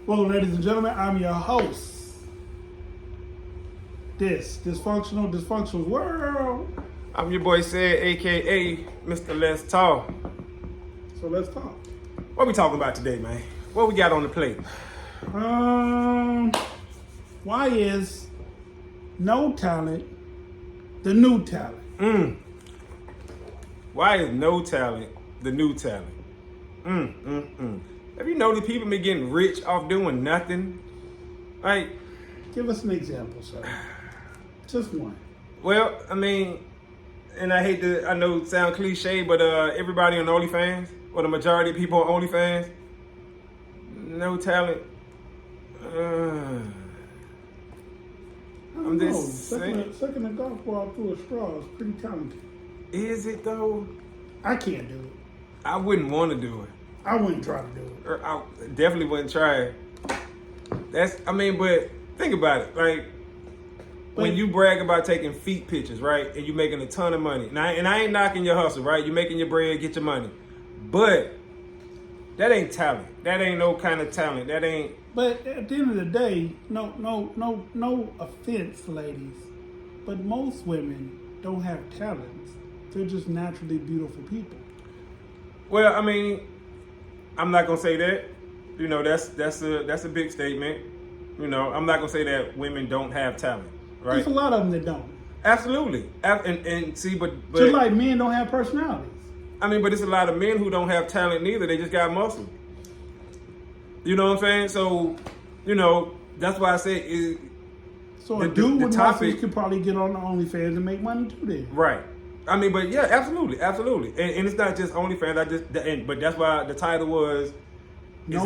Well, ladies and gentlemen, I'm your host. This dysfunctional world. I'm your boy Said, aka Mr. Let's Talk. So let's talk. What we talking about today, man? What we got on the plate? Why is no talent the new talent? Why is no talent the new talent? Have you noticed people been getting rich off doing nothing? Like, Give us an example, sir. Just one. well, I mean, and I know it sound cliche, but everybody on OnlyFans, or the majority of people on OnlyFans, no talent. I'm just saying. Sucking a golf ball through a straw is pretty talented. Is it though? I can't do it. I wouldn't want to do it. I wouldn't try to do it. Or I definitely wouldn't try it. But think about it. Like, when you brag about taking feet pictures, right, and you making a ton of money. And I ain't knocking your hustle, right? You making your bread, get your money. But that ain't talent. That ain't no kind of talent. That ain't. But at the end of the day, no offense, ladies, but most women don't have talents. They're just naturally beautiful people. Well, I mean, I'm not gonna say that. You know, that's a big statement. You know, I'm not gonna say that women don't have talent, right? There's a lot of them that don't. Absolutely. And see, but Just like men don't have personalities. I mean, but it's a lot of men who don't have talent neither. They just got muscle. You know what I'm saying? So, you know, that's why I say So a dude with muscles could probably get on the OnlyFans and make money too then. Right. I mean, but yeah, absolutely. And it's not just OnlyFans. But that's why the title was no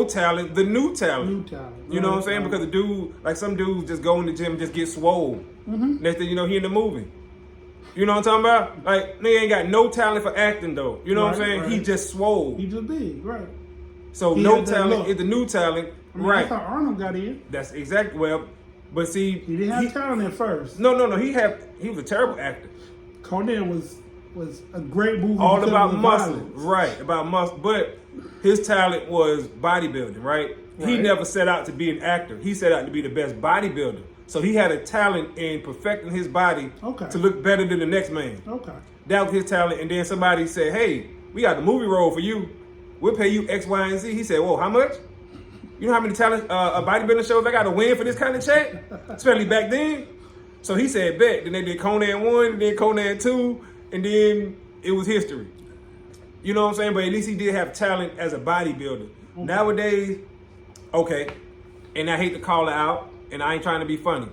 talent, the new talent. New talent. You know what I'm saying? Because the dude, like some dudes just go in the gym and just get swole. Next thing you know, he in the movie. You know what I'm talking about? Like, nigga ain't got no talent for acting though. You know what I'm saying? Right. He just swole. He just big, right. So no talent is the new talent. I mean, right. That's how Arnold got in. That's exactly, well, but see. He didn't have talent at first. No. He was a terrible actor. Conan was a great movie. All about muscle. Right, about muscle. But his talent was bodybuilding, right? He never set out to be an actor. He set out to be the best bodybuilder. So he had a talent in perfecting his body to look better than the next man. Okay. That was his talent. And then somebody said, hey, we got the movie role for you. We'll pay you X, Y, and Z. He said, whoa, how much? You know how many talent bodybuilding shows I got to win for this kind of check? Especially back then. So he said, bet. Then they did Conan 1, then Conan 2, and then it was history. You know what I'm saying? But at least he did have talent as a bodybuilder. Okay. Nowadays, and I hate to call her out, and I ain't trying to be funny.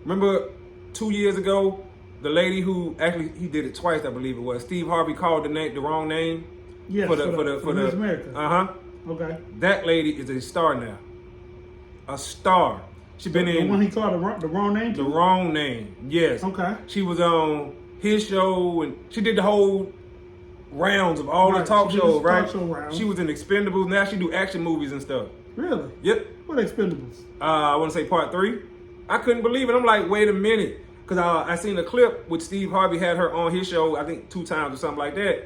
Remember 2 years ago, the lady who actually, he did it twice, I believe it was. Steve Harvey called the wrong name. Yes, for the America. Okay. That lady is a star now. A star. She been in. The one he called the wrong name? The wrong name, yes. Okay. She was on his show, and she did the whole rounds of all the talk shows, right? She was in Expendables. Now she do action movies and stuff. Really? Yep. What Expendables? I want to say part 3. I couldn't believe it. I'm like, wait a minute. Because I seen a clip with Steve Harvey had her on his show, I think 2 times or something like that.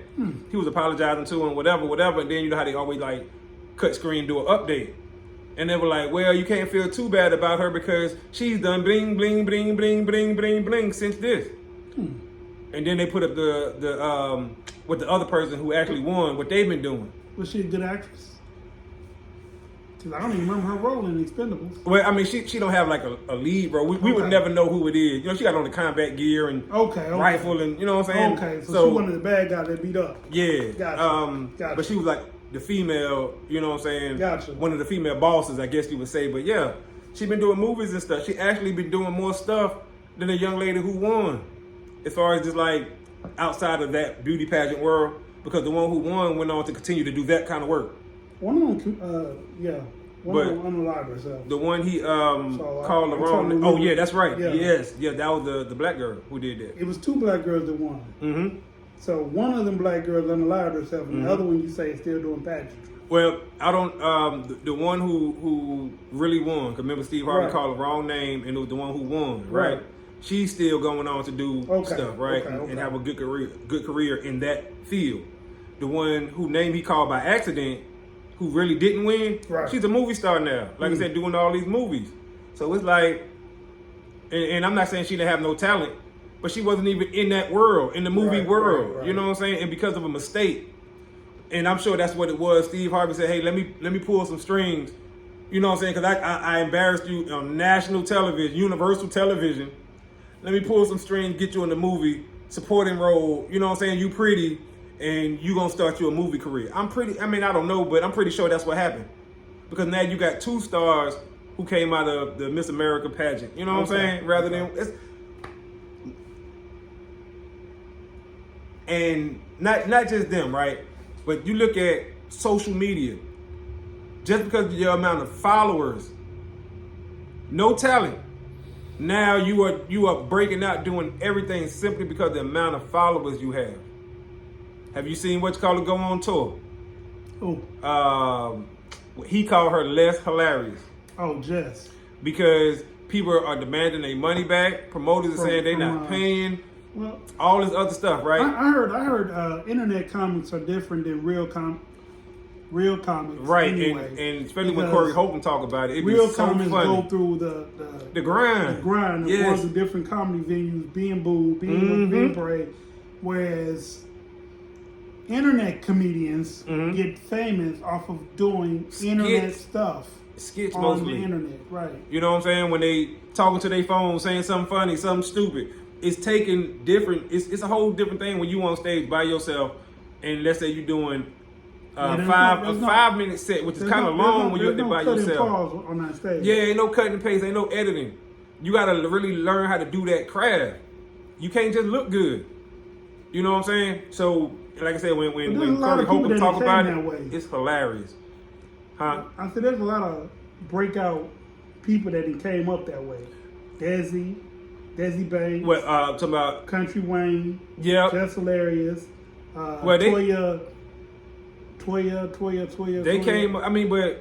He was apologizing to her and whatever. And then you know how they always like cut screen, do an update. And they were like, well, you can't feel too bad about her because she's done bling, bling, bling, bling, bling, bling, bling since this. And then they put up the with the other person who actually won, what they've been doing. Was she a good actress? Because I don't even remember her role in Expendables. Well, I mean, she don't have like a lead role. We would never know who it is. You know, she got on the combat gear and rifle and, you know what I'm saying? Okay, so she one of the bad guys that beat up. Yeah. Gotcha. But she was like the female, you know what I'm saying? Gotcha. One of the female bosses, I guess you would say. But yeah, she been doing movies and stuff. She actually been doing more stuff than the young lady who won. As far as just like outside of that beauty pageant world, because the one who won went on to continue to do that kind of work. One of them, one of them unalived herself. The one he called the wrong name. Oh yeah, that's right. Yeah. Yes, yeah, that was the black girl who did that. It was 2 black girls that won. So one of them black girls unalived herself, and the other one you say is still doing pageantry. Well, I don't. The one who really won, because remember Steve Harvey called the wrong name, and it was the one who won, right? She's still going on to do stuff, right, and have a good career in that field. The one who name he called by accident, who really didn't win. Right. She's a movie star now. Like I said, doing all these movies. So it's like, and I'm not saying she didn't have no talent, but she wasn't even in that world, in the movie world. Right. You know what I'm saying? And because of a mistake, and I'm sure that's what it was. Steve Harvey said, "Hey, let me pull some strings." You know what I'm saying? Because I embarrassed you on national television, Universal Television. Let me pull some strings, get you in the movie, supporting role. You know what I'm saying? You pretty, and you gonna start you a movie career. I don't know, but I'm pretty sure that's what happened. Because now you got 2 stars who came out of the Miss America pageant. You know what I'm saying? Rather than and not just them, right? But you look at social media. Just because of your amount of followers, no talent. Now you are breaking out, doing everything simply because of the amount of followers you have. Have you seen What You Call It go on tour? Oh. He called her less hilarious. Oh, Jess. Because people are demanding their money back. Promoters are saying they're not paying. Well, all this other stuff, right? I heard internet comics are different than real comics. Right, anyway, and especially when Corey Holcomb talk about it, real so comics funny. go through the grind. The grind of going to different comedy venues, being booed, being parade. Whereas internet comedians get famous off of doing internet stuff. Skits on mostly. The internet, right. You know what I'm saying? When they talking to their phone, saying something funny, something stupid. It's taking different, it's a whole different thing when you on stage by yourself, and let's say you're doing a 5-minute set, which is kind of long when you're up there by yourself. Pause on that stage. Yeah, ain't no cutting and paste, ain't no editing. You gotta really learn how to do that craft. You can't just look good. You know what I'm saying? So, like I said, when Corey Holcomb talk about it, it's hilarious. Huh? I said there's a lot of breakout people that came up that way. Desi Banks. What, talking about Country Wayne. Yeah. Just Hilarious. Toya. They came, but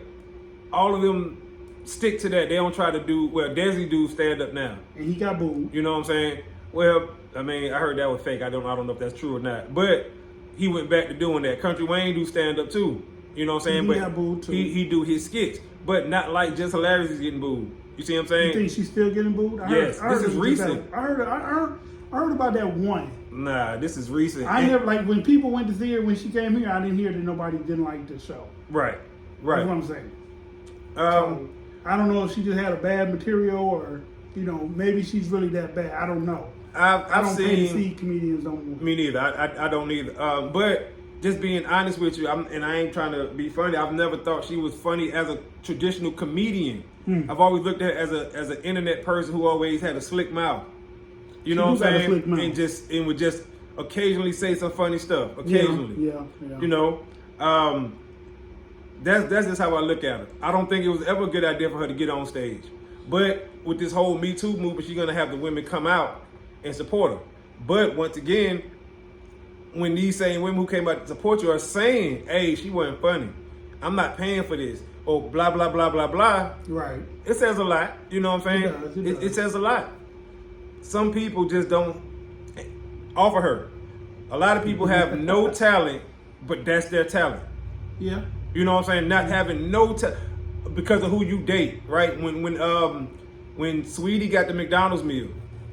all of them stick to that. They don't try to do, Desi do stand up now. And he got booed. You know what I'm saying? Well, I heard that was fake. I don't know if that's true or not. But he went back to doing that. Country Wayne do stand up too. You know what I'm saying? He got booed too. He do his skits. But not like Just Hilarious is getting booed. You see what I'm saying? You think she's still getting booed? Yes. This is recent. I heard about that one. Nah, this is recent. I never, when people went to see her when she came here, I didn't hear that nobody didn't like the show. Right. That's what I'm saying. So, I don't know if she just had a bad material or, maybe she's really that bad. I don't know. I don't pay to see comedians no more. Me neither. I don't either. But just being honest with you, and I ain't trying to be funny, I've never thought she was funny as a traditional comedian. I've always looked at her as an internet person who always had a slick mouth. You know what I'm saying? And would just occasionally say some funny stuff. Occasionally. Yeah. That's just how I look at her. I don't think it was ever a good idea for her to get on stage. But with this whole Me Too movement, she's gonna have the women come out and support her. But once again, when these same women who came out to support you are saying, hey, she wasn't funny, I'm not paying for this, or blah, blah, blah, blah, blah. Right. It says a lot. You know what I'm saying? It says a lot. Some people just don't offer her. A lot of people have no talent, but that's their talent. Yeah. You know what I'm saying? Not having no talent because of who you date, right? When Sweetie got the McDonald's meal,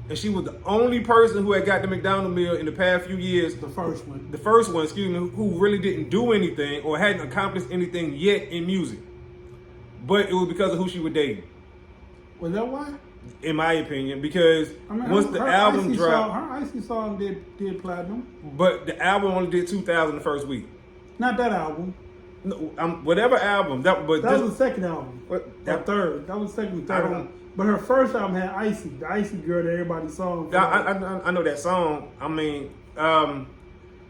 and she was the only person who had got the McDonald's meal in the past few years. The first one, who really didn't do anything or hadn't accomplished anything yet in music. But it was because of who she was dating. Was that why? In my opinion, because once the album dropped, her Icy song did platinum. But the album only did 2,000 the first week. Not that album. No, whatever album that was the second album. Third. That was the second and third album. But her first album had Icy, the Icy girl that everybody saw. I know that song.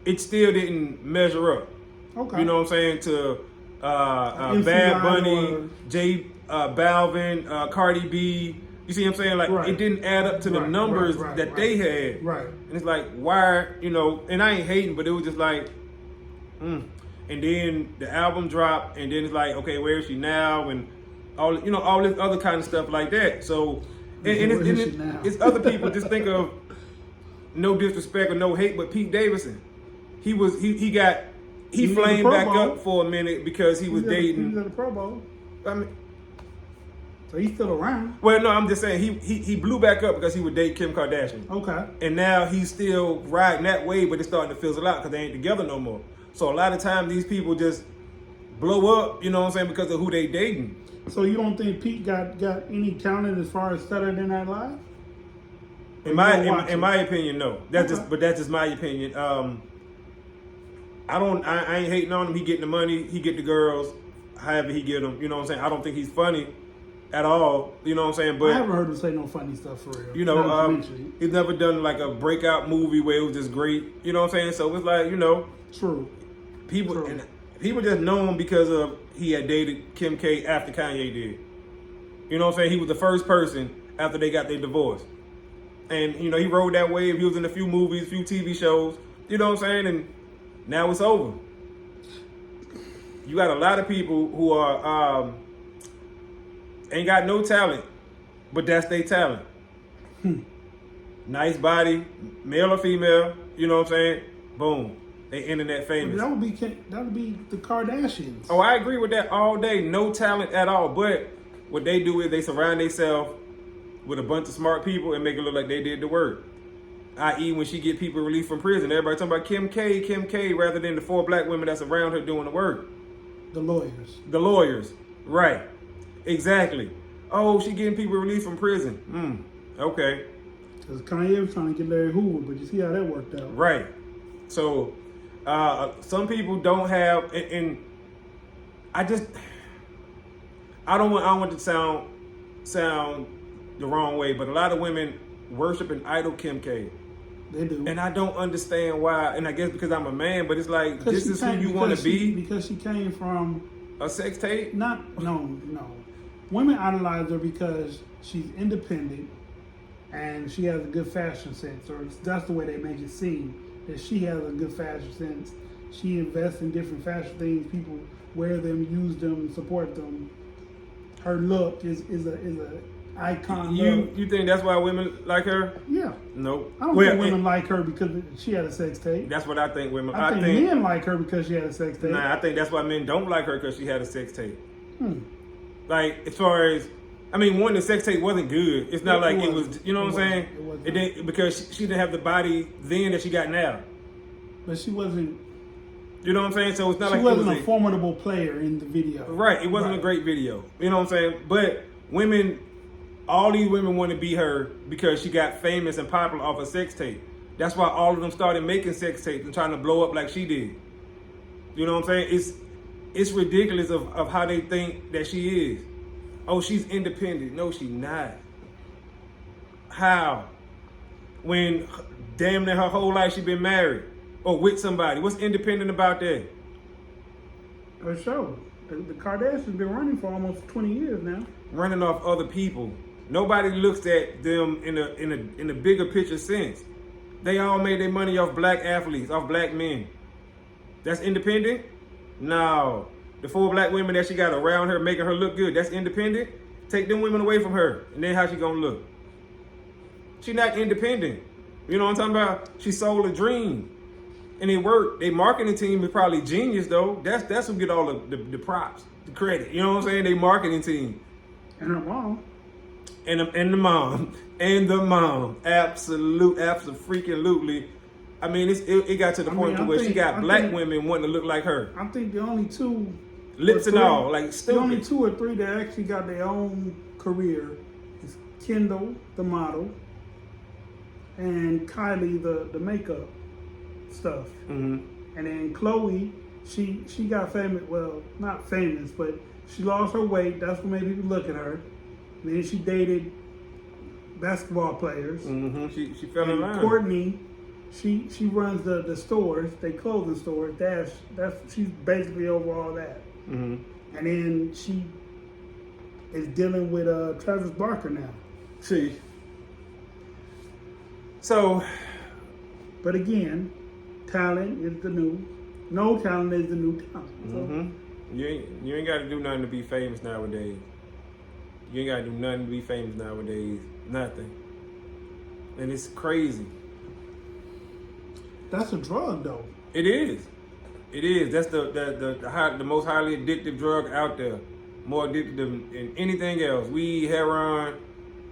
It still didn't measure up. Okay. You know what I'm saying? To Bad Bunny, J Balvin, Cardi B. You see what I'm saying? Like it didn't add up to the numbers that they had. Right. And it's like, why? And I ain't hating, but it was just like, And then the album dropped, and then it's like, okay, where is she now? And all this other kind of stuff like that. So, it's other people. Just think of, no disrespect or no hate, but Pete Davidson. He got he flamed back up for a minute because he was dating. He was at the Pro Bowl. I mean, so he's still around. Well, no, I'm just saying he blew back up because he would date Kim Kardashian. Okay. And now he's still riding that wave, but it's starting to fizzle out because they ain't together no more. So a lot of times these people just blow up, you know what I'm saying, because of who they dating. So you don't think Pete got any talent as far as Saturday Night Live? In my opinion, no. That's just my opinion. I ain't hating on him. He getting the money, he get the girls, however he get them. You know what I'm saying? I don't think he's funny at all. You know what I'm saying? But I haven't heard him say no funny stuff for real. You know, he's never done like a breakout movie where it was just great. You know what I'm saying? So it's like, you know, true. People just know him because of he had dated Kim K after Kanye did. You know what I'm saying? He was the first person after they got their divorce. And, you know, he rode that wave. He was in a few movies, a few TV shows. You know what I'm saying? And now it's over. You got a lot of people who are ain't got no talent, but that's their talent. Nice body, male or female. You know what I'm saying? Boom. They internet famous. That would be the Kardashians. Oh, I agree with that all day. No talent at all. But what they do is they surround themselves with a bunch of smart people and make it look like they did the work. I.e. when she get people released from prison, everybody talking about Kim K, rather than the 4 black women that's around her doing the work. The lawyers. The lawyers. Right. Exactly. Oh, she getting people released from prison. Okay. Because Kanye was trying to get Larry Hoover, but you see how that worked out. Right. So, some people don't have, and I don't want to sound the wrong way, but a lot of women worship and idol Kim K. They do. And I don't understand why, and I guess because I'm a man, but it's like, this is who you want to be? Because she came from... A sex tape? No. Women idolize her because she's independent and she has a good fashion sense, or that's the way they make it seem, that she has a good fashion sense. She invests in different fashion things. People wear them, use them, support them. Her look is a icon. You think that's why women like her? Yeah. Nope. I don't think women like her because she had a sex tape. That's what I think women. I think men like her because she had a sex tape. Nah, I think that's why men don't like her because she had a sex tape. Like, as far as, I mean, one, the sex tape wasn't good. It's not like it was, you know what I'm saying? It didn't, because she didn't have the body then that she got now. But she wasn't. You know what I'm saying? So it's not like she wasn't a formidable player in the video. Right. It wasn't a great video. You know what I'm saying? But women, all these women want to be her because she got famous and popular off a sex tape. That's why all of them started making sex tapes and trying to blow up like she did. You know what I'm saying? It's ridiculous of how they think that she is. Oh, she's independent. No, she's not. How? When damn near her whole life she been married or with somebody. What's independent about that? For sure. The Kardashians been running for almost 20 years now. Running off other people. Nobody looks at them in a bigger picture sense. They all made their money off black athletes, off black men. That's independent? No. The 4 black women that she got around her making her look good, that's independent? Take them women away from her, and then how she gonna look? She not independent. You know what I'm talking about? She sold a dream. And it worked. Their marketing team is probably genius, though. That's who get all the props, the credit. You know what I'm saying? They marketing team. And her mom. And the mom. And the mom. Absolutely. I mean, it got to the point to where she got black women wanting to look like her. I think the only 2... Lips and all, like stupid. The only 2 or 3 that actually got their own career is Kendall, the model, and Kylie, the makeup stuff. And then Khloe, she got famous. Well, not famous, but she lost her weight. That's what made people look at her. And then she dated basketball players. She fell in line. Courtney, she runs the stores, they clothing stores. She's basically over all that. And then she is dealing with Travis Barker now. See. So, but again, talent is the new. No talent is the new talent. So. You ain't got to do nothing to be famous nowadays. You ain't got to do nothing to be famous nowadays. Nothing. And it's crazy. That's a drug, though. It is. It is. That's the most highly addictive drug out there. More addictive than anything else. Weed, heroin,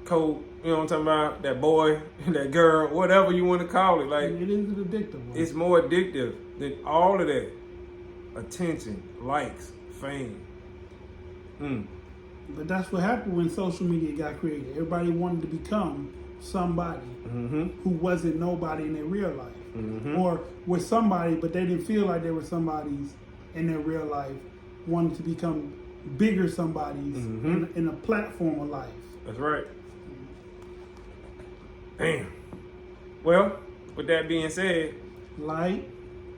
coke. You know what I'm talking about? That boy, that girl, whatever you want to call it. Like, it is an addictive one. It's more addictive than all of that. Attention, likes, fame. But that's what happened when social media got created. Everybody wanted to become somebody who wasn't nobody in their real life. Or was somebody, but they didn't feel like they were somebodies in their real life. Wanted to become bigger somebodies in a platform of life. That's right. Damn. Well, with that being said, like,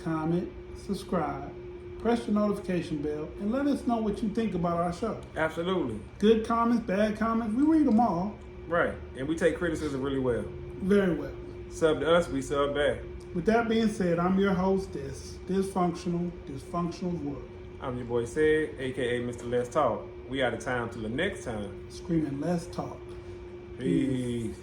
comment, subscribe, press the notification bell, and let us know what you think about our show. Absolutely. Good comments, bad comments, we read them all. Right. And we take criticism really well. Very well. Sub to us, we sub back. With that being said, I'm your host, Dysfunctional World. I'm your boy Sid, aka Mr. Let's Talk. We out of time till the next time. Screaming, let's talk. Peace.